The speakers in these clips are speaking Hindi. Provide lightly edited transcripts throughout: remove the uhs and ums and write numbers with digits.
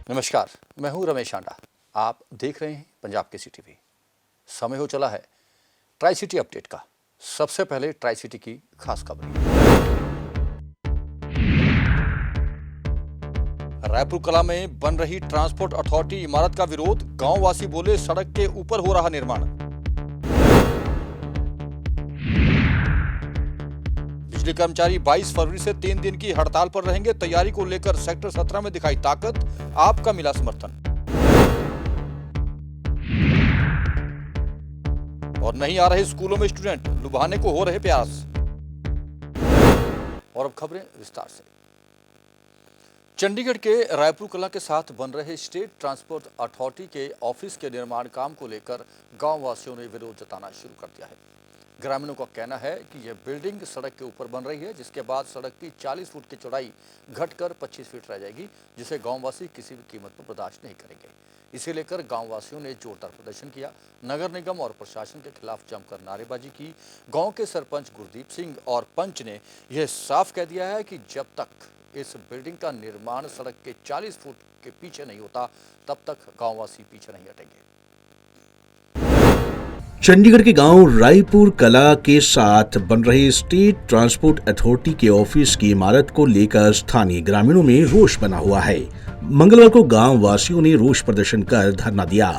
नमस्कार, मैं हूं रमेश आंडा। आप देख रहे हैं पंजाब केसरी टीवी। समय हो चला है ट्राई सिटी अपडेट का। सबसे पहले ट्राई सिटी की खास खबर। रायपुर कला में बन रही ट्रांसपोर्ट अथॉरिटी इमारत का विरोध। गांव वासी बोले सड़क के ऊपर हो रहा निर्माण। बिजली कर्मचारी 22 फरवरी से 3 दिन की हड़ताल पर रहेंगे। तैयारी को लेकर सेक्टर 17 में दिखाई ताकत, आपका मिला समर्थन। और नहीं आ रहे स्कूलों में स्टूडेंट, लुभाने को हो रहे प्रयास। और अब खबरें विस्तार से। चंडीगढ़ के रायपुर कला के साथ बन रहे स्टेट ट्रांसपोर्ट अथॉरिटी के ऑफिस के निर्माण काम को लेकर गांव वासियों ने विरोध जताना शुरू कर दिया है। ग्रामीणों का कहना है कि यह बिल्डिंग सड़क के ऊपर बन रही है, जिसके बाद सड़क की 40 फुट की चौड़ाई घटकर 25 फीट रह जाएगी, जिसे गांववासी किसी भी कीमत पर बर्दाश्त नहीं करेंगे। इसे लेकर गांववासियों ने जोरदार प्रदर्शन किया। नगर निगम और प्रशासन के खिलाफ जमकर नारेबाजी की। गांव के सरपंच गुरदीप सिंह और पंच ने यह साफ कह दिया है कि जब तक इस बिल्डिंग का निर्माण सड़क के 40 फुट के पीछे नहीं होता, तब तक गांववासी पीछे नहीं हटेंगे। चंडीगढ़ के गांव रायपुर कला के साथ बन रहे स्टेट ट्रांसपोर्ट अथॉरिटी के ऑफिस की इमारत को लेकर स्थानीय ग्रामीणों में रोष बना हुआ है। मंगलवार को गांव वासियों ने रोष प्रदर्शन कर धरना दिया।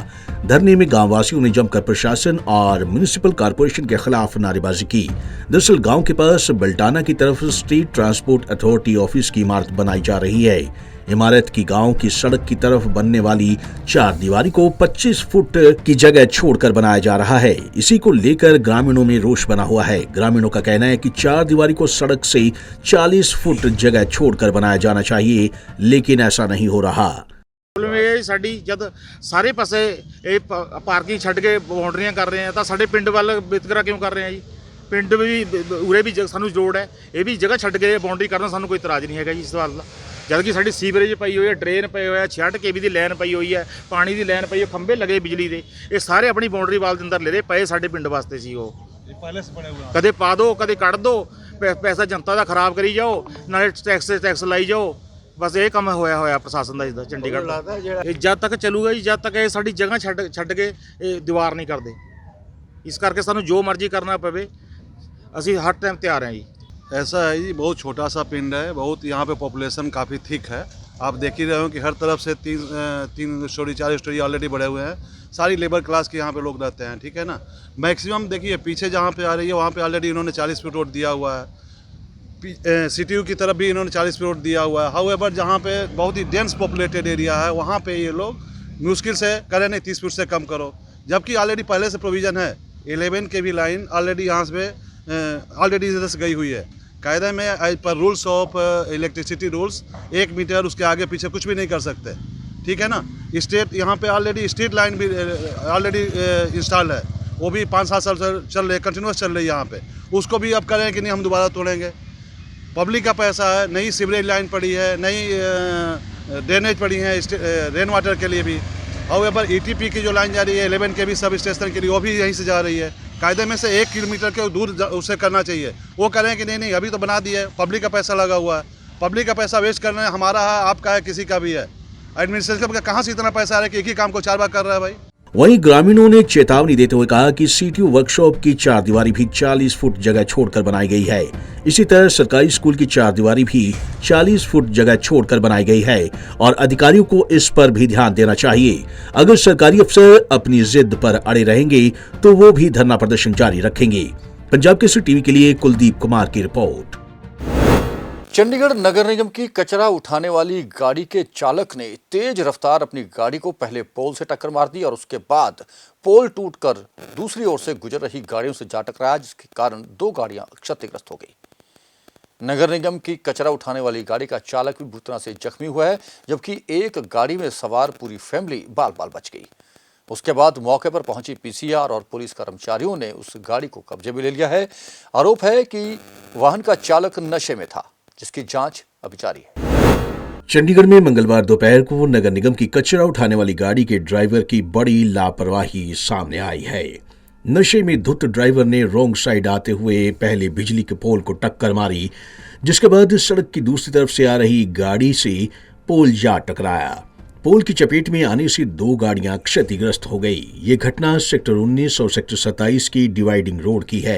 धरने में गांव वासियों ने जमकर प्रशासन और म्युनिसिपल कॉर्पोरेशन के खिलाफ नारेबाजी की। दरअसल गांव के पास बल्टाना की तरफ स्टेट ट्रांसपोर्ट अथॉरिटी ऑफिस की इमारत बनाई जा रही है। इमारत की गांव की सड़क की तरफ बनने वाली 4 दीवारी को 25 फुट की जगह छोड़कर बनाया जा रहा है। इसी को लेकर ग्रामीणों में रोष बना हुआ है। ग्रामीणों का कहना है कि 4 दीवारी को सड़क से 40 फुट जगह छोड़कर बनाया जाना चाहिए, लेकिन ऐसा नहीं हो रहा। ਸਾਡੀ ਜਦ ਸਾਰੇ ਪਾਸੇ ਇਹ ਪਾਰਕਿੰਗ ਛੱਡ ਕੇ ਬਾਉਂਡਰੀਆਂ ਕਰ ਰਹੇ ਆ ਤਾਂ ਸਾਡੇ ਪਿੰਡ ਵੱਲ ਵਿਤਕਰਾ ਕਿਉਂ ਕਰ ਰਹੇ ਆ ਜੀ। ਪਿੰਡ ਵੀ ਉਰੇ ਵੀ ਸਾਨੂੰ ਲੋੜ ਹੈ, ਇਹ ਵੀ ਜਗ੍ਹਾ ਛੱਡ ਕੇ ਬਾਉਂਡਰੀ ਕਰਨ ਸਾਨੂੰ ਕੋਈ ਇਤਰਾਜ਼ ਨਹੀਂ ਹੈਗਾ ਜੀ ਇਸ ਵੱਲ ਦਾ। ਜਦ ਕਿ ਸਾਡੀ ਸੀਵਰੇਜ ਪਈ ਹੋਈ ਹੈ, ਡਰੇਨ ਪਈ ਹੋਇਆ, 66 kV ਦੀ ਲਾਈਨ ਪਈ ਹੋਈ ਹੈ, ਪਾਣੀ ਦੀ ਲਾਈਨ ਪਈ ਹੋਈ, ਖੰਭੇ ਲੱਗੇ ਬਿਜਲੀ ਦੇ, ਇਹ ਸਾਰੇ ਆਪਣੀ ਬਾਉਂਡਰੀ ਵਾਲ ਦੇ ਅੰਦਰ ਲੈ ਰਹੇ ਪਏ ਸਾਡੇ ਪਿੰਡ ਵਾਸਤੇ ਸੀ। ਉਹ ਕਦੇ ਪਾ ਦਿਓ, ਕਦੇ ਕੱਢ ਦਿਓ, ਪੈਸਾ ਜਨਤਾ ਦਾ ਖਰਾਬ ਕਰੀ ਜਾਓ, ਨਾਲੇ ਟੈਕਸ ਲਾਈ ਜਾਓ। ਬਸ ਇਹ ਕੰਮ ਹੋਇਆ ਪ੍ਰਸ਼ਾਸਨ ਦਾ ਇਸਦਾ ਚੰਡੀਗੜ੍ਹ ਦਾ। ਇਹ ਜਦ ਤੱਕ ਚੱਲੂਗਾ ਜੀ, ਜਦ ਤੱਕ ਇਹ ਸਾਡੀ ਜਗ੍ਹਾ ਛੱਡ ਕੇ ਇਹ ਦੀਵਾਰ ਨਹੀਂ ਕਰਦੇ। ਇਸ ਕਰਕੇ ਸਾਨੂੰ ਜੋ ਮਰਜ਼ੀ ਕਰਨਾ ਪਵੇ, ਅਸੀਂ हर टाइम तैयार हैं जी। ऐसा है जी, बहुत छोटा सा पिंड है, बहुत यहाँ पे पॉपुलेशन काफ़ी थिक है। आप देख ही रहे हो कि हर तरफ से 3 स्टोरी 4 स्टोरी ऑलरेडी बड़े हुए हैं। सारी लेबर क्लास के यहाँ पे लोग रहते हैं, ठीक है ना। मैक्सिमम देखिए पीछे जहाँ पे आ रही है वहाँ पे ऑलरेडी इन्होंने 40 फीट रोड दिया हुआ है। CTU की तरफ भी इन्होंने 40 फीट रोड दिया हुआ है। हाउएवर जहाँ पे बहुत ही डेंस पॉपुलेटेड एरिया है, वहाँ पे ये लोग मुश्किल से करें नहीं 30 फीट से कम करो, जबकि ऑलरेडी पहले से प्रोविज़न है। 11 के भी लाइन ऑलरेडी यहाँ से ऑलरेडी इधर से गई हुई है। कायदे में as per rules of electricity rules 1 metre उसके आगे पीछे कुछ भी नहीं कर सकते, ठीक है ना। स्टेट यहाँ पे ऑलरेडी स्ट्रीट लाइन भी ऑलरेडी इंस्टॉल है, वो भी 5-7 साल से चल रही है, कंटिन्यूस चल रही है यहाँ पे। उसको भी अब करें कि नहीं हम दोबारा तोड़ेंगे। पब्लिक का पैसा है, नई सीवरेज लाइन पड़ी है, नई ड्रेनेज पड़ी है रेन वाटर के लिए भी। हाउएवर ETP की जो लाइन जा रही है 11 के भी सब स्टेशन के लिए, वो भी यहीं से जा रही है। कायदे में से 1 किलोमीटर के दूर उसे करना चाहिए, वो करें कि नहीं अभी तो बना दिया है, पब्लिक का पैसा लगा हुआ है। पब्लिक का पैसा वेस्ट करना है, हमारा है, आपका है, किसी का भी है। एडमिनिस्ट्रेशन का कहाँ से इतना पैसा आ रहा है कि एक ही काम को 4 बार कर रहा है भाई। वहीं ग्रामीणों ने चेतावनी देते हुए कहा कि CTU वर्कशॉप की 4 दीवारी भी 40 फुट जगह छोड़कर बनाई गई है। इसी तरह सरकारी स्कूल की 4 दीवारी भी 40 फुट जगह छोड़कर बनाई गई है और अधिकारियों को इस पर भी ध्यान देना चाहिए। अगर सरकारी अफसर अपनी जिद पर अड़े रहेंगे तो वो भी धरना प्रदर्शन जारी रखेंगे। पंजाब केसरी टीवी के लिए कुलदीप कुमार की रिपोर्ट। चंडीगढ़ नगर निगम की कचरा उठाने वाली गाड़ी के चालक ने तेज रफ्तार अपनी गाड़ी को पहले पोल से टक्कर मार दी और उसके बाद पोल टूटकर दूसरी ओर से गुजर रही गाड़ियों से जा टकराया, जिसके कारण 2 गाड़ियां क्षतिग्रस्त हो गई। नगर निगम की कचरा उठाने वाली गाड़ी का चालक भी बुरी तरह से जख्मी हुआ है, जबकि एक गाड़ी में सवार पूरी फैमिली बाल बाल बच गई। उसके बाद मौके पर पहुंची PCR और पुलिस कर्मचारियों ने उस गाड़ी को कब्जे में ले लिया है। आरोप है कि वाहन का चालक नशे में था, जिसकी जांच अभी जारी है। चंडीगढ़ में मंगलवार दोपहर को नगर निगम की कचरा उठाने वाली गाड़ी के ड्राइवर की बड़ी लापरवाही सामने आई है। नशे में धुत ड्राइवर ने रोंग साइड आते हुए पहले बिजली के पोल को टक्कर मारी, जिसके बाद सड़क की दूसरी तरफ से आ रही गाड़ी से पोल जा टकराया। पोल की चपेट में आने से 2 गाड़ियां क्षतिग्रस्त हो गई। ये घटना सेक्टर 19 और सेक्टर 27 की डिवाइडिंग रोड की है।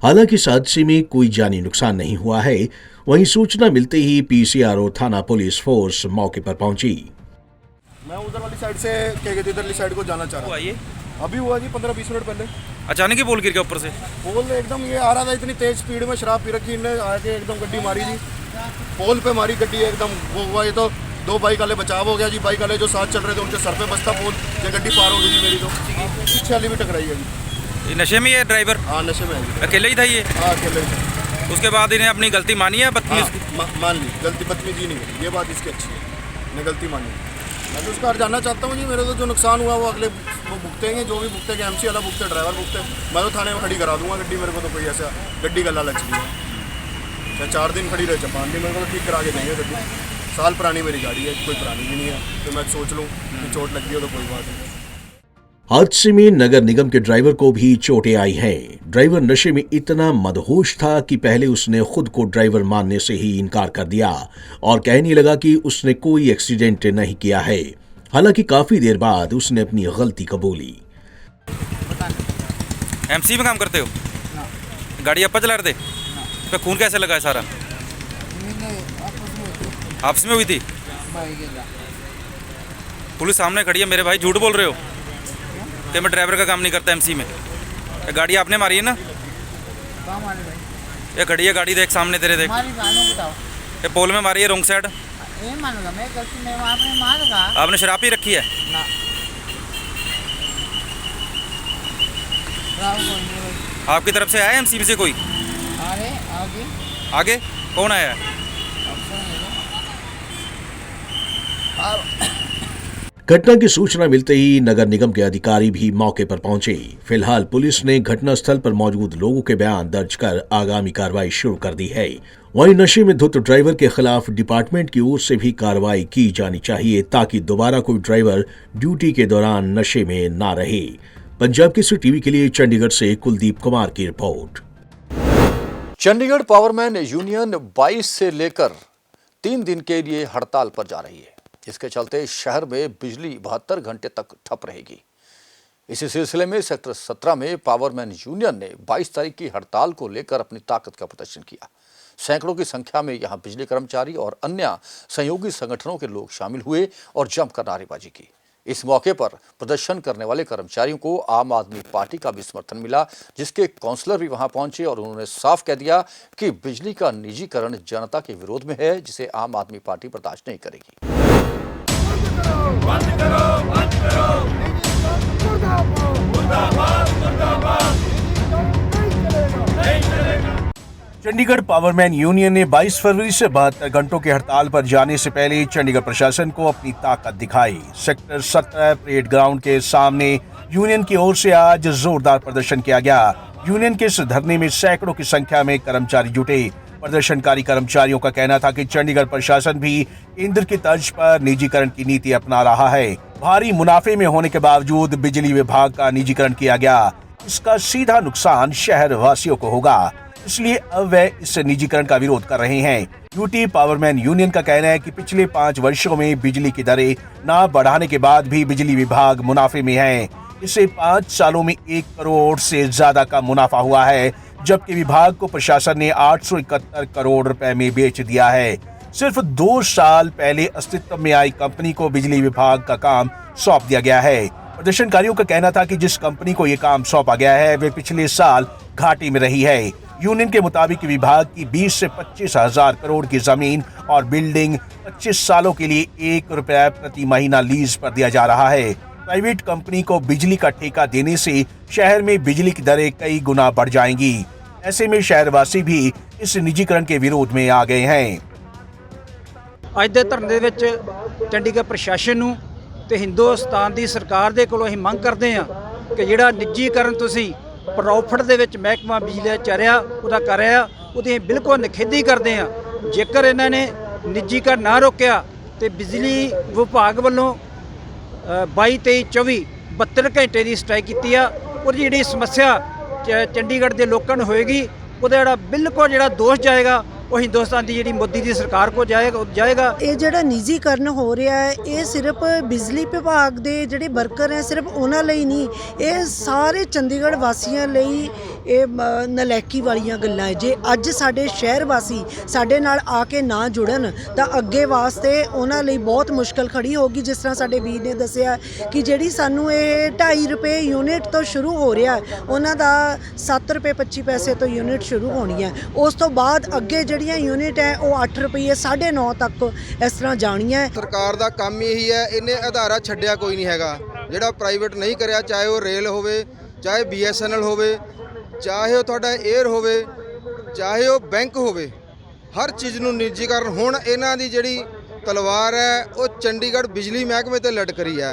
हालांकि इस हादसे में कोई जानी नुकसान नहीं हुआ है। वहीं सूचना मिलते ही पीसीआरओ थाना पुलिस फोर्स मौके पर पहुंची। मैं उधर वाली साइड से क्या कहते इधरली साइड को जाना चाह रहा हुआ ये हूँ। अभी हुआ जी 15-20 मिनट पहले। अचानक ही पोल गिर गया ऊपर से। पोल एकदम ये आ रहा था, इतनी तेज स्पीड में शराब पी रखी, इनने आके एकदम गड्डी मारी जी, पोल पे मारी गड्डी एकदम। वो हुआ ये तो 2 बाइक वाले बचाव हो गया जी। बाइक वाले जो साथ चल रहे थे उनके सर पे बसता पोल, ये गड्डी पार हो गई जी मेरी। तो पीछे वाली भी टकराई है जी। ये नशे में ये ड्राइवर हाँ नशे में है जी। अकेले ही था ये? हाँ अकेले ही था। उसके बाद इन्हें अपनी गलती मानी है बदतमीज? मान ली गलती, बदतमीजी नहीं करी, ये बात इसकी अच्छी है, मैं गलती मानी। मैं तो उसका हर जानना चाहता हूँ जी। मेरे तो जो नुकसान हुआ वो अगले वो भुगतेंगे, जो भी भुगतेंगे, एमसी वाला भुगते, ड्राइवर भुगते। मैं तो थाने में खड़ी करा दूंगा गड्डी। मेरे को तो कोई ऐसा गड्डी का लालच नहीं है। चाहे 4 दिन खड़ी रहे, चाहे 5 दिन, मेरे को तो ठीक करा के देंगे गड्डी। साल पुरानी मेरी गाड़ी है, कोई पुरानी भी नहीं है। तो मैं सोच लूँ कि चोट लग गई हो तो कोई बात नहीं। हादसे में नगर निगम के ड्राइवर को भी चोटें आई हैं। ड्राइवर नशे में इतना मदहोश था कि पहले उसने खुद को ड्राइवर मानने से ही इनकार कर दिया और कहने लगा कि उसने कोई एक्सीडेंट नहीं किया है। हालांकि काफी देर बाद उसने अपनी गलती कबूली। एमसी में काम करते हो? गाड़ी आप चला रहे थे? तो खून कैसे लगा है सारा? आपस में हुई थी? पुलिस सामने खड़ी है मेरे भाई, झूठ बोल रहे हो कि मैं ड्राइवर का काम नहीं करता एमसी में? ये गाड़ी आपने मारी है ना? ये खड़ी है गाड़ी, देख सामने तेरे, देख ये पोल में मारी है रोंग साइड। मैं गलती नहीं, आपने मारा। आपने शराब पी रखी है? ना। आपकी तरफ से आया एमसी में से कोई? अरे आगे आगे कौन आया है? घटना की सूचना मिलते ही नगर निगम के अधिकारी भी मौके पर पहुंचे। फिलहाल पुलिस ने घटनास्थल पर मौजूद लोगों के बयान दर्ज कर आगामी कार्रवाई शुरू कर दी है। वहीं नशे में धुत ड्राइवर के खिलाफ डिपार्टमेंट की ओर से भी कार्रवाई की जानी चाहिए ताकि दोबारा कोई ड्राइवर ड्यूटी के दौरान नशे में ना रहे। पंजाब केसरी टीवी के लिए चंडीगढ़ से कुलदीप कुमार की रिपोर्ट। चंडीगढ़ पावरमैन यूनियन 22 से लेकर 3 दिन के लिए हड़ताल पर जा रही है। इसके चलते शहर में बिजली 72 घंटे तक ठप रहेगी। इसी सिलसिले में सेक्टर 17 में पावरमैन यूनियन ने 22 तारीख की हड़ताल को लेकर अपनी ताकत का प्रदर्शन किया। सैकड़ों की संख्या में यहां बिजली कर्मचारी और अन्य सहयोगी संगठनों के लोग शामिल हुए और जमकर नारेबाजी की। इस मौके पर प्रदर्शन करने वाले कर्मचारियों को आम आदमी पार्टी का भी समर्थन मिला, जिसके काउंसलर भी वहां पहुंचे और उन्होंने साफ कह दिया कि बिजली का निजीकरण जनता के विरोध में है, जिसे आम आदमी पार्टी बर्दाश्त नहीं करेगी। चंडीगढ़ पावरमैन यूनियन ने 22 फरवरी से 72 घंटों की हड़ताल पर जाने से पहले चंडीगढ़ प्रशासन को अपनी ताकत दिखाई। सेक्टर 17 परेड ग्राउंड के सामने यूनियन की ओर से आज जोरदार प्रदर्शन किया गया। यूनियन के इस धरने में सैकड़ों की संख्या में कर्मचारी जुटे। प्रदर्शनकारी कर्मचारियों का कहना था कि चंडीगढ़ प्रशासन भी केंद्र की तर्ज पर निजीकरण की नीति अपना रहा है। भारी मुनाफे में होने के बावजूद बिजली विभाग का निजीकरण किया गया। इसका सीधा नुकसान शहर वासियों को होगा, इसलिए अब वे इस निजीकरण का विरोध कर रहे हैं। यूटी पावरमैन यूनियन का कहना है कि पिछले 5 वर्षों में बिजली की दरें न बढ़ाने के बाद भी बिजली विभाग मुनाफे में है। इसे 5 सालों में 1 करोड़ से ज्यादा का मुनाफा हुआ है, जबकि विभाग को प्रशासन ने 871 करोड़ रुपए में बेच दिया है। सिर्फ 2 साल पहले अस्तित्व में आई कंपनी को बिजली विभाग का काम सौंप दिया गया है। प्रदर्शनकारियों का कहना था कि जिस कंपनी को ये काम सौंपा गया है वे पिछले साल घाटे में रही है। यूनियन के मुताबिक विभाग की 20 से 25 हजार करोड़ की जमीन और बिल्डिंग 25 सालों के लिए 1 रुपया प्रति महीना लीज पर दिया जा रहा है। प्राइवेट कंपनी को बिजली का ठेका देने से शहर में बिजली की दरें कई गुना बढ़ जाएंगी। ऐसे में शहरवासी भी इस निजीकरण के विरोध में आ गए हैं। ਅੱਜ ਦੇ ਧਰਨੇ ਦੇ ਵਿੱਚ ਚੰਡੀਗੜ੍ਹ ਪ੍ਰਸ਼ਾਸਨ ਨੂੰ ਤੇ ਹਿੰਦੁਸਤਾਨ ਦੀ ਸਰਕਾਰ ਦੇ ਕੋਲੋਂ ਅਸੀਂ ਮੰਗ ਕਰਦੇ ਹਾਂ ਕਿ ਜਿਹੜਾ ਨਿੱਜੀਕਰਨ ਤੁਸੀਂ ਪ੍ਰੋਫਿਟ ਦੇ ਵਿੱਚ ਮਹਿਕਮਾ ਬਿਜਲੀ ਦਾ ਚੱਲਿਆ ਉਹਦਾ ਕਰ ਰਿਹਾ, ਉਹਦੀ ਬਿਲਕੁਲ ਨਿਖੇਧੀ ਕਰਦੇ ਹਾਂ। ਜੇਕਰ ਇਹਨਾਂ ਨੇ ਨਿੱਜੀਕਰਨ ਨਾ ਰੋਕਿਆ ਤੇ ਬਿਜਲੀ ਵਿਭਾਗ ਵੱਲੋਂ 22, 23, 24, 72 ਘੰਟੇ ਦੀ ਸਟ੍ਰਾਈਕ ਕੀਤੀ ਆ। ਉਹਦੀ ਜਿਹੜੀ ਸਮੱਸਿਆ ਚੰਡੀਗੜ੍ਹ ਦੇ ਲੋਕਾਂ ਨੂੰ ਹੋਏਗੀ, ਉਹਦਾ ਜਿਹੜਾ ਬਿਲਕੁਲ ਜਿਹੜਾ ਦੋਸ਼ ਜਾਏਗਾ ਉਹ ਹਿੰਦੁਸਤਾਨ ਦੀ ਜਿਹੜੀ ਮੋਦੀ ਦੀ ਸਰਕਾਰ ਕੋ ਜਾਏਗਾ। ਇਹ ਜਿਹੜਾ ਨਿੱਜੀਕਰਨ ਹੋ ਰਿਹਾ ਹੈ ਇਹ ਸਿਰਫ ਬਿਜਲੀ ਵਿਭਾਗ ਦੇ ਜਿਹੜੇ ਵਰਕਰ ਹੈ ਸਿਰਫ ਉਹਨਾਂ ਲਈ ਨਹੀਂ, ਇਹ ਸਾਰੇ ਚੰਡੀਗੜ੍ਹ ਵਾਸੀਆਂ ਲਈ ਇਹ ਨਲਾਇਕੀ ਵਾਲੀਆਂ ਗੱਲਾਂ ਹੈ। ਜੇ ਅੱਜ ਸਾਡੇ ਸ਼ਹਿਰ ਵਾਸੀ ਸਾਡੇ ਨਾਲ ਆ ਕੇ ਨਾ ਜੁੜਨ ਤਾਂ ਅੱਗੇ ਵਾਸਤੇ ਉਹਨਾਂ ਲਈ ਬਹੁਤ ਮੁਸ਼ਕਲ ਖੜੀ ਹੋਗੀ। ਜਿਸ ਤਰ੍ਹਾਂ ਸਾਡੇ ਵੀਰ ਨੇ ਦੱਸਿਆ ਕਿ ਜਿਹੜੀ ਸਾਨੂੰ ਇਹ 2.5 ਰੁਪਏ ਯੂਨਿਟ ਤੋਂ ਸ਼ੁਰੂ ਹੋ ਰਿਹਾ, ਉਹਨਾਂ ਦਾ 7 ਰੁਪਏ 25 ਪੈਸੇ ਤੋਂ ਯੂਨਿਟ ਸ਼ੁਰੂ ਹੋਣੀ ਹੈ। ਉਸ ਤੋਂ ਬਾਅਦ ਅੱਗੇ ਜਿਹੜੀਆਂ ਯੂਨਿਟ ਹੈ ਉਹ 8 ਰੁਪਏ 9.5 ਤੱਕ ਇਸ ਤਰ੍ਹਾਂ ਜਾਣੀਆਂ। ਸਰਕਾਰ ਦਾ ਕੰਮ ਇਹੀ ਹੈ, ਇਹਨੇ ਅਧਾਰਾ ਛੱਡਿਆ ਕੋਈ ਨਹੀਂ ਹੈਗਾ ਜਿਹੜਾ ਪ੍ਰਾਈਵੇਟ ਨਹੀਂ ਕਰਿਆ, ਚਾਹੇ ਉਹ ਰੇਲ ਹੋਵੇ, ਚਾਹੇ BSNL ਹੋਵੇ, ਚਾਹੇ ਉਹ ਤੁਹਾਡਾ 에ਅਰ ਹੋਵੇ, ਚਾਹੇ ਉਹ ਬੈਂਕ ਹੋਵੇ, ਹਰ ਚੀਜ਼ ਨੂੰ ਨਿੱਜੀਕਰਨ। ਹੁਣ ਇਹਨਾਂ ਦੀ ਜਿਹੜੀ ਤਲਵਾਰ ਹੈ ਉਹ ਚੰਡੀਗढ़ बिजली महकमे ਤੇ लटक रही है,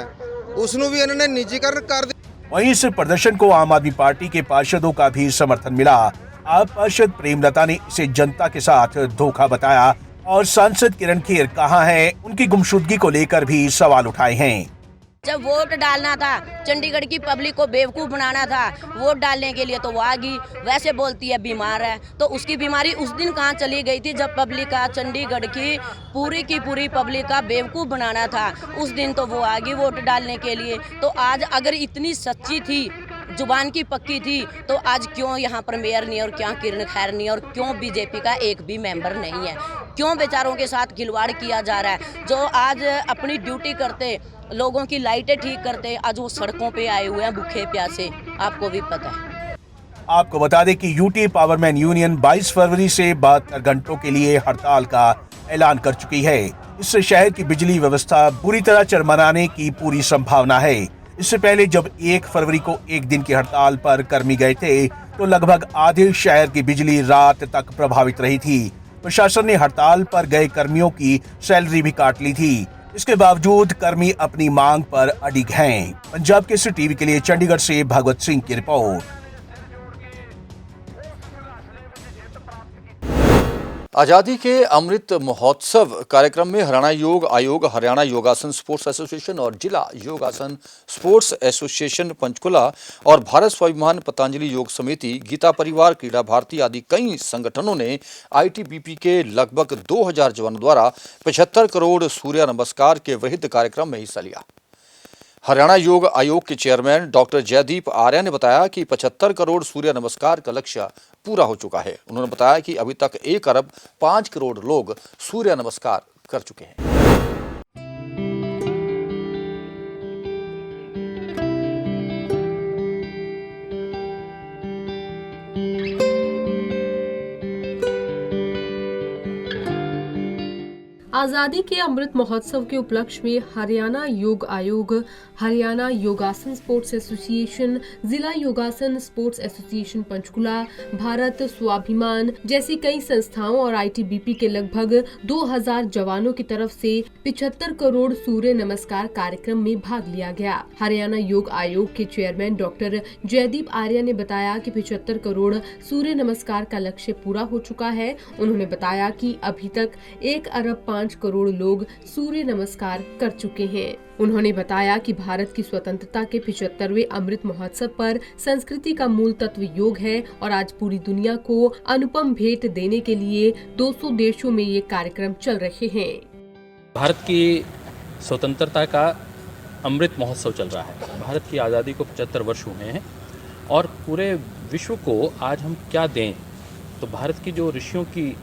उसनू भी इन्होंने निजीकरण कर दिया। वहीं इस प्रदर्शन को आम आदमी पार्टी के पार्षदों का भी समर्थन मिला। आप पार्षद प्रेमलता ने इसे जनता के साथ धोखा बताया और सांसद किरण खेर कहाँ हैं, उनकी गुमशुदगी को लेकर भी सवाल उठाए हैं। जब वोट डालना था, चंडीगढ़ की पब्लिक को बेवकूफ़ बनाना था वोट डालने के लिए, तो वो आ गई। वैसे बोलती है बीमार है, तो उसकी बीमारी उस दिन कहाँ चली गई थी जब पब्लिक का, चंडीगढ़ की पूरी पब्लिक का बेवकूफ़ बनाना था। उस दिन तो वो आ गई वोट डालने के लिए। तो आज अगर इतनी सच्ची थी, जुबान की पक्की थी, तो आज क्यों यहाँ पर मेयर नहीं और क्या किरण खैर नहीं और क्यों बीजेपी का एक भी मेंबर नहीं है? क्यों बेचारों के साथ खिलवाड़ किया जा रहा है? जो आज अपनी ड्यूटी करते, लोगों की लाइटें ठीक करते, आज वो सड़कों पे आए हुए हैं भूखे प्यासे, आपको भी पता है। आपको बता दें कि यूटी पावरमैन यूनियन 22 फरवरी से 72 घंटों के लिए हड़ताल का ऐलान कर चुकी है। इससे शहर की बिजली व्यवस्था बुरी तरह चरमराने की पूरी संभावना है। इससे पहले जब 1 फरवरी को एक दिन की हड़ताल पर कर्मी गए थे तो लगभग आधे शहर की बिजली रात तक प्रभावित रही थी। प्रशासन ने हड़ताल पर गए कर्मियों की सैलरी भी काट ली थी। इसके बावजूद कर्मी अपनी मांग पर अडिग हैं। पंजाब केसरी टीवी के लिए चंडीगढ़ से भगवत सिंह की रिपोर्ट। आज़ादी के अमृत महोत्सव कार्यक्रम में हरियाणा योग आयोग, हरियाणा योगासन स्पोर्ट्स एसोसिएशन और जिला योगासन स्पोर्ट्स एसोसिएशन पंचकुला और भारत स्वाभिमान पतंजलि योग समिति, गीता परिवार, क्रीड़ा भारती आदि कई संगठनों ने ITBP के लगभग 2000 जवानों द्वारा 75 करोड़ सूर्य नमस्कार के वृहद कार्यक्रम में हिस्सा लिया। हरियाणा योग आयोग के चेयरमैन डॉक्टर जयदीप आर्या ने बताया कि 75 करोड़ सूर्य नमस्कार का लक्ष्य पूरा हो चुका है। उन्होंने बताया कि अभी तक 1 अरब 5 करोड़ लोग सूर्य नमस्कार कर चुके हैं। आज़ादी के अमृत महोत्सव के उपलक्ष्य में हरियाणा योग आयोग, हरियाणा योगासन स्पोर्ट्स एसोसिएशन, जिला योगासन स्पोर्ट्स एसोसिएशन पंचकुला, भारत स्वाभिमान जैसी कई संस्थाओं और ITBP के लगभग 2000 जवानों की तरफ से 75 करोड़ सूर्य नमस्कार कार्यक्रम में भाग लिया गया। हरियाणा योग आयोग के चेयरमैन डॉक्टर जयदीप आर्या ने बताया कि 75 करोड़ सूर्य नमस्कार का लक्ष्य पूरा हो चुका है। उन्होंने बताया कि अभी तक 1 अरब 5 करोड़ लोग सूर्य नमस्कार कर चुके हैं। उन्होंने बताया कि भारत की स्वतंत्रता के 75वें अमृत महोत्सव पर संस्कृति का मूल तत्व योग है और आज पूरी दुनिया को अनुपम भेंट देने के लिए 200 देशों में ये कार्यक्रम चल रहे हैं। भारत की स्वतंत्रता का अमृत महोत्सव चल रहा है। भारत की आज़ादी को 75 वर्ष हुए हैं और पूरे विश्व को आज हम क्या दें, तो भारत की जो ऋषियों की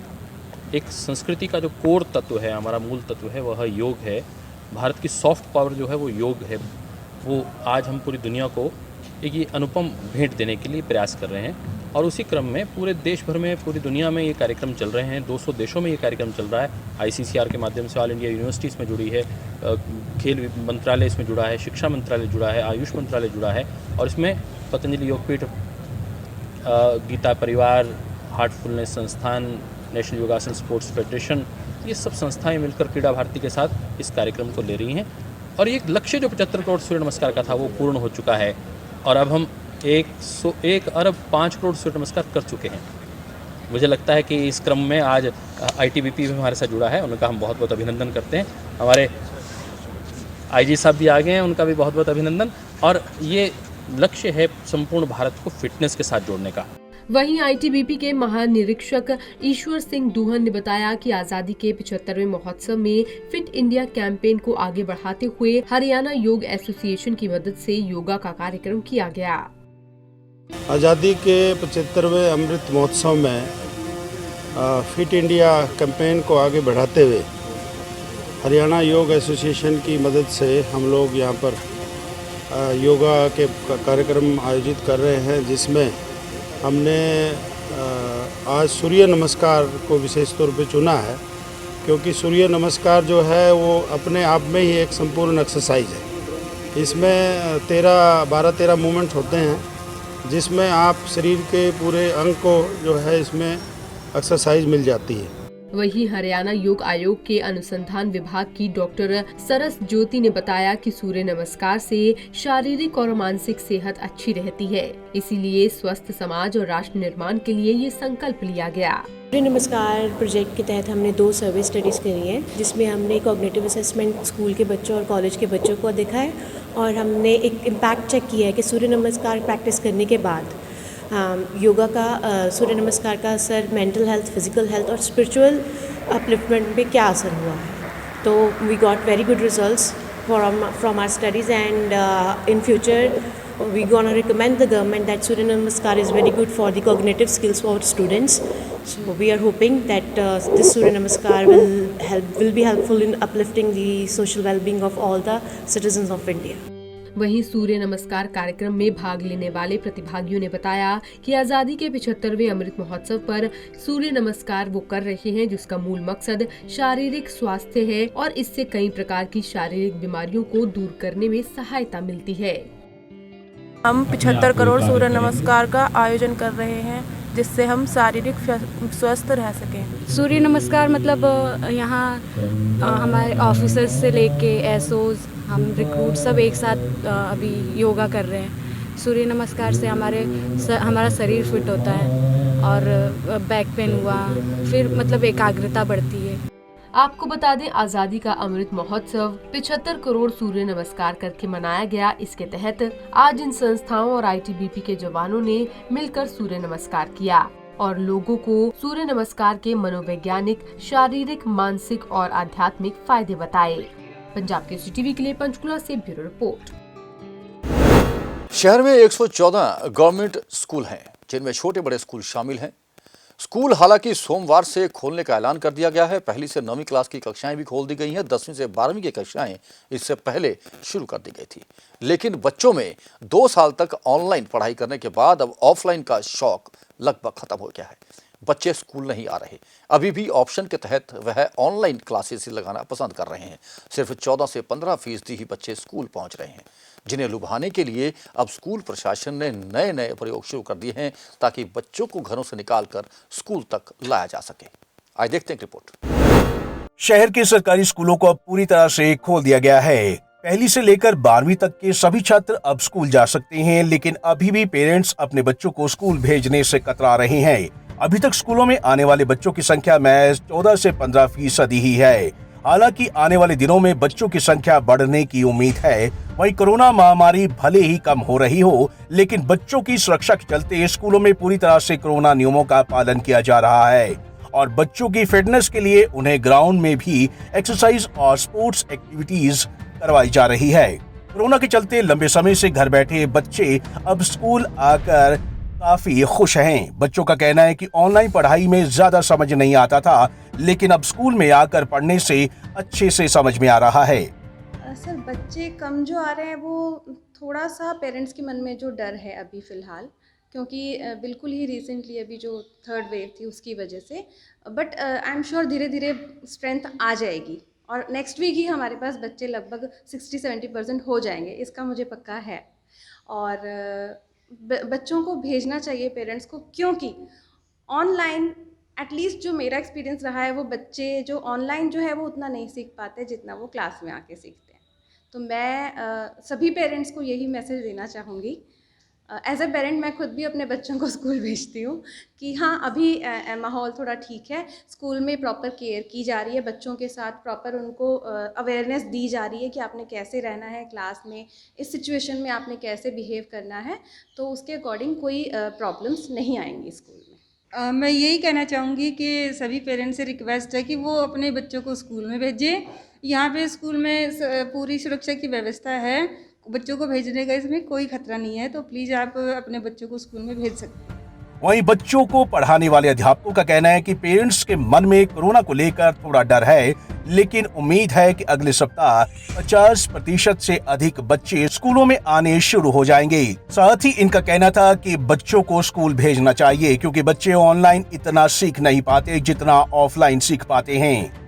एक संस्कृति का जो कोर तत्व है, हमारा मूल तत्व है, वह योग है। भारत की सॉफ्ट पावर जो है वो योग है। वो आज हम पूरी दुनिया को एक ये अनुपम भेंट देने के लिए प्रयास कर रहे हैं और उसी क्रम में पूरे देश भर में, पूरी दुनिया में ये कार्यक्रम चल रहे हैं। 200 देशों में ये कार्यक्रम चल रहा है। ICCR के माध्यम से ऑल इंडिया यूनिवर्सिटी इसमें जुड़ी है, खेल मंत्रालय इसमें जुड़ा है, शिक्षा मंत्रालय जुड़ा है, आयुष मंत्रालय जुड़ा है और इसमें पतंजलि योगपीठ, गीता परिवार, हार्टफुलनेस संस्थान, नेशनल योगासन स्पोर्ट्स फेडरेशन, ये सब संस्थाएं मिलकर क्रीड़ा भारती के साथ इस कार्यक्रम को ले रही हैं और ये लक्ष्य जो 75 करोड़ सूर्य नमस्कार का था वो पूर्ण हो चुका है और अब हम 1 अरब 5 करोड़ सूर्य नमस्कार कर चुके हैं। मुझे लगता है कि इस क्रम में आज ITBP भी हमारे साथ जुड़ा है, उनका हम बहुत बहुत अभिनंदन करते हैं। हमारे IG साहब भी आ गए हैं, उनका भी बहुत बहुत अभिनंदन। और ये लक्ष्य है संपूर्ण भारत को फिटनेस के साथ जोड़ने का। वहीं आईटीबीपी के महानिरीक्षक ईश्वर सिंह दूहन ने बताया कि आजादी के 75वें महोत्सव में फिट इंडिया कैंपेन को आगे बढ़ाते हुए हरियाणा योग एसोसिएशन की मदद से योगा का कार्यक्रम किया गया। आज़ादी के 75वें अमृत महोत्सव में फिट इंडिया कैंपेन को आगे बढ़ाते हुए हरियाणा योग एसोसिएशन की मदद से हम लोग यहाँ पर योगा के कार्यक्रम आयोजित कर रहे हैं, जिसमें हमने आज सूर्य नमस्कार को विशेष तौर पे चुना है, क्योंकि सूर्य नमस्कार जो है वो अपने आप में ही एक संपूर्ण एक्सरसाइज है। इसमें 12-13 मूवमेंट होते हैं, जिसमें आप शरीर के पूरे अंग को जो है इसमें एक्सरसाइज मिल जाती है। वहीं हरियाणा योग आयोग के अनुसंधान विभाग की डॉक्टर सरस ज्योति ने बताया कि सूर्य नमस्कार से शारीरिक और मानसिक सेहत अच्छी रहती है, इसीलिए स्वस्थ समाज और राष्ट्र निर्माण के लिए ये संकल्प लिया गया। सूर्य नमस्कार प्रोजेक्ट के तहत हमने 2 सर्वे स्टडीज़ करी हैं, जिसमें हमने कॉग्निटिव असेसमेंट स्कूल के बच्चों और कॉलेज के बच्चों को देखा है, और हमने एक इम्पैक्ट चेक किया है कि सूर्य नमस्कार प्रैक्टिस करने के बाद योगा का सूर्य नमस्कार का असर मेंटल हेल्थ, फिजिकल हेल्थ और स्पिरिचुअल अपलिफ्टमेंट पे क्या असर हुआ है। तो we got very good results from our studies, and in future we gonna recommend the government that Surya Namaskar is very good for the cognitive skills for students. So we are hoping that this Surya Namaskar will be helpful in uplifting the social well-being of all the citizens of India. वहीं सूर्य नमस्कार कार्यक्रम में भाग लेने वाले प्रतिभागियों ने बताया कि आजादी के 75वें अमृत महोत्सव पर सूर्य नमस्कार वो कर रहे हैं, जिसका मूल मकसद शारीरिक स्वास्थ्य है और इससे कई प्रकार की शारीरिक बीमारियों को दूर करने में सहायता मिलती है। हम 75 करोड़ सूर्य नमस्कार का आयोजन कर रहे हैं, जिससे हम शारीरिक स्वस्थ रह सकें। सूर्य नमस्कार मतलब यहाँ हमारे ऑफिसर्स से लेके एसओज, हम रिक्रूट सब एक साथ अभी योगा कर रहे हैं। सूर्य नमस्कार से हमारा शरीर फिट होता है और बैक पेन हुआ, फिर मतलब एकाग्रता बढ़ती है। आपको बता दें, आजादी का अमृत महोत्सव 75 करोड़ सूर्य नमस्कार करके मनाया गया। इसके तहत आज इन संस्थाओं और आईटीबीपी के जवानों ने मिलकर सूर्य नमस्कार किया और लोगों को सूर्य नमस्कार के मनोवैज्ञानिक, शारीरिक, मानसिक और आध्यात्मिक फायदे बताए। पंजाब के सीटीवी के लिए पंचकुला से ब्यूरो रिपोर्ट। शहर में 114 गवर्नमेंट स्कूल हैं, जिनमें छोटे बड़े स्कूल शामिल हैं। स्कूल हालांकि सोमवार से खोलने का ऐलान कर दिया गया है। पहली से 9वीं क्लास की कक्षाएं भी खोल दी गई हैं। 10वीं से 12वीं की कक्षाएं इससे पहले शुरू कर दी गई थी, लेकिन बच्चों में 2 साल तक ऑनलाइन पढ़ाई करने के बाद अब ऑफलाइन का शौक लगभग खत्म हो गया है। बच्चे स्कूल नहीं आ रहे। अभी भी ऑप्शन के तहत वह ऑनलाइन क्लासेस लगाना पसंद कर रहे हैं। सिर्फ 14 से 15% ही बच्चे स्कूल पहुंच रहे हैं, जिन्हें लुभाने के लिए अब स्कूल प्रशासन ने नए प्रयोग शुरू कर दिए हैं, ताकि बच्चों को घरों से निकालकर स्कूल तक लाया जा सके। आज देखते हैं रिपोर्ट। शहर के सरकारी स्कूलों को अब पूरी तरह से खोल दिया गया है। पहली से लेकर 12वीं तक के सभी छात्र अब स्कूल जा सकते हैं, लेकिन अभी भी पेरेंट्स अपने बच्चों को स्कूल भेजने से कतरा रहे हैं। अभी तक स्कूलों में आने वाले बच्चों की संख्या महज 14 से 15% ही है। हालांकि आने वाले दिनों में बच्चों की संख्या बढ़ने की उम्मीद है। वहीं कोरोना महामारी भले ही कम हो रही हो, लेकिन बच्चों की सुरक्षा के चलते स्कूलों में पूरी तरह से कोरोना नियमों का पालन किया जा रहा है और बच्चों की फिटनेस के लिए उन्हें ग्राउंड में भी एक्सरसाइज और स्पोर्ट्स एक्टिविटीज करवाई जा रही है। कोरोना के चलते लंबे समय से घर बैठे बच्चे अब स्कूल आकर काफी खुश हैं। बच्चों का कहना है कि ऑनलाइन पढ़ाई में ज्यादा समझ नहीं आता था, लेकिन अब स्कूल में आकर पढ़ने से अच्छे से समझ में आ रहा है। सर, बच्चे कम जो आ रहे हैं वो थोड़ा सा पेरेंट्स के मन में जो डर है अभी फ़िलहाल, क्योंकि बिल्कुल ही रिसेंटली अभी जो 3rd वेव थी उसकी वजह से, बट आई एम श्योर धीरे धीरे स्ट्रेंथ आ जाएगी और नेक्स्ट वीक ही हमारे पास बच्चे लगभग 60-70% हो जाएंगे, इसका मुझे पक्का है। और बच्चों को भेजना चाहिए पेरेंट्स को, क्योंकि ऑनलाइन एटलीस्ट जो मेरा एक्सपीरियंस रहा है, वो बच्चे जो ऑनलाइन जो है वो उतना नहीं सीख पाते जितना वो क्लास में आके सीखते हैं। तो मैं सभी पेरेंट्स को यही मैसेज देना चाहूँगी एज ए पेरेंट मैं खुद भी अपने बच्चों को स्कूल भेजती हूँ कि हाँ अभी माहौल थोड़ा ठीक है, स्कूल में प्रॉपर केयर की जा रही है, बच्चों के साथ प्रॉपर उनको अवेयरनेस दी जा रही है कि आपने कैसे रहना है क्लास में, इस सिचुएशन में आपने कैसे बिहेव करना है, तो उसके अकॉर्डिंग कोई प्रॉब्लम्स नहीं आएंगी स्कूल में। मैं यही कहना चाहूँगी कि सभी पेरेंट्स से रिक्वेस्ट है कि वो अपने बच्चों को स्कूल में भेजें। यहाँ पे स्कूल में पूरी सुरक्षा की व्यवस्था है, बच्चों को भेजने का इसमें कोई खतरा नहीं है, तो प्लीज़ आप अपने बच्चों को स्कूल में भेज सकते हैं। वहीं बच्चों को पढ़ाने वाले अध्यापकों का कहना है कि पेरेंट्स के मन में कोरोना को लेकर थोड़ा डर है, लेकिन उम्मीद है कि अगले सप्ताह 50% से अधिक बच्चे स्कूलों में आने शुरू हो जाएंगे। साथ ही इनका कहना था कि बच्चों को स्कूल भेजना चाहिए क्योंकि बच्चे ऑनलाइन इतना सीख नहीं पाते जितना ऑफलाइन सीख पाते हैं।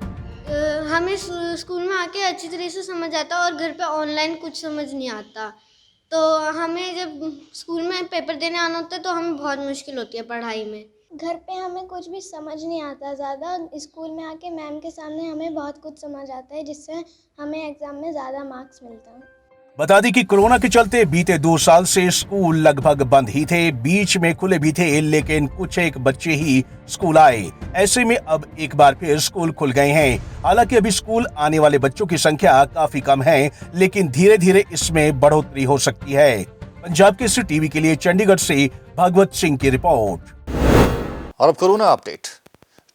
हमें स्कूल में आके अच्छी तरह से समझ आता और घर पे ऑनलाइन कुछ समझ नहीं आता, तो हमें जब स्कूल में पेपर देने आना होता है तो हमें बहुत मुश्किल होती है पढ़ाई में। घर पे हमें कुछ भी समझ नहीं आता ज़्यादा, स्कूल में आके मैम के सामने हमें बहुत कुछ समझ आता है जिससे हमें एग्ज़ाम में ज़्यादा मार्क्स मिलते हैं। बता दें कि कोरोना के चलते बीते 2 साल से स्कूल लगभग बंद ही थे, बीच में खुले भी थे, लेकिन कुछ एक बच्चे ही स्कूल आए। ऐसे में अब एक बार फिर स्कूल खुल गए हैं। हालांकि अभी स्कूल आने वाले बच्चों की संख्या काफी कम है, लेकिन धीरे धीरे इसमें बढ़ोतरी हो सकती है। पंजाब केसरी टीवी के लिए चंडीगढ़ से भगवत सिंह की रिपोर्ट। और अब कोरोना अपडेट।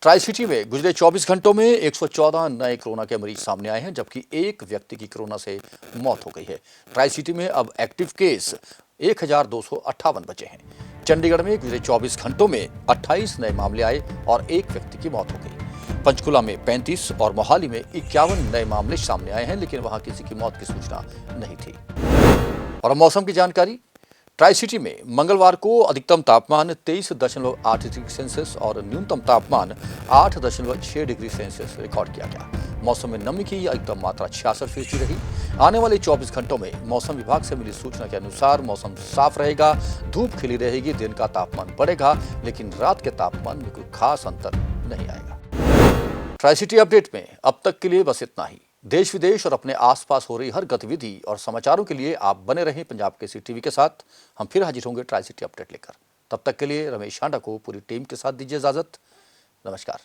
ट्राई सिटी में गुजरे 24 घंटों में 114 नए कोरोना के मरीज सामने आए हैं, जबकि एक व्यक्ति की कोरोना से मौत हो गई है। ट्राई सिटी में अब एक्टिव केस 1258 बचे हैं। चंडीगढ़ में गुजरे 24 घंटों में 28 नए मामले आए और एक व्यक्ति की मौत हो गई। पंचकुला में 35 और मोहाली में 51 नए मामले सामने आए हैं, लेकिन वहां किसी की मौत की सूचना नहीं थी। और मौसम की जानकारी। ट्राई सिटी में मंगलवार को अधिकतम तापमान 23.8 डिग्री सेल्सियस और न्यूनतम तापमान 8.6 डिग्री सेल्सियस रिकॉर्ड किया गया। मौसम में नमी की अधिकतम मात्रा 66% रही। आने वाले 24 घंटों में मौसम विभाग से मिली सूचना के अनुसार मौसम साफ रहेगा, धूप खिली रहेगी, दिन का तापमान बढ़ेगा, लेकिन रात के तापमान में कोई खास अंतर नहीं आएगा। ट्राई सिटी अपडेट में अब तक के लिए बस इतना ही। देश विदेश और अपने आसपास हो रही हर गतिविधि और समाचारों के लिए आप बने रहें पंजाब केसरी टीवी के साथ। हम फिर हाजिर होंगे ट्राई सिटी अपडेट लेकर। तब तक के लिए रमेश हांडा को पूरी टीम के साथ दीजिए इजाजत। नमस्कार।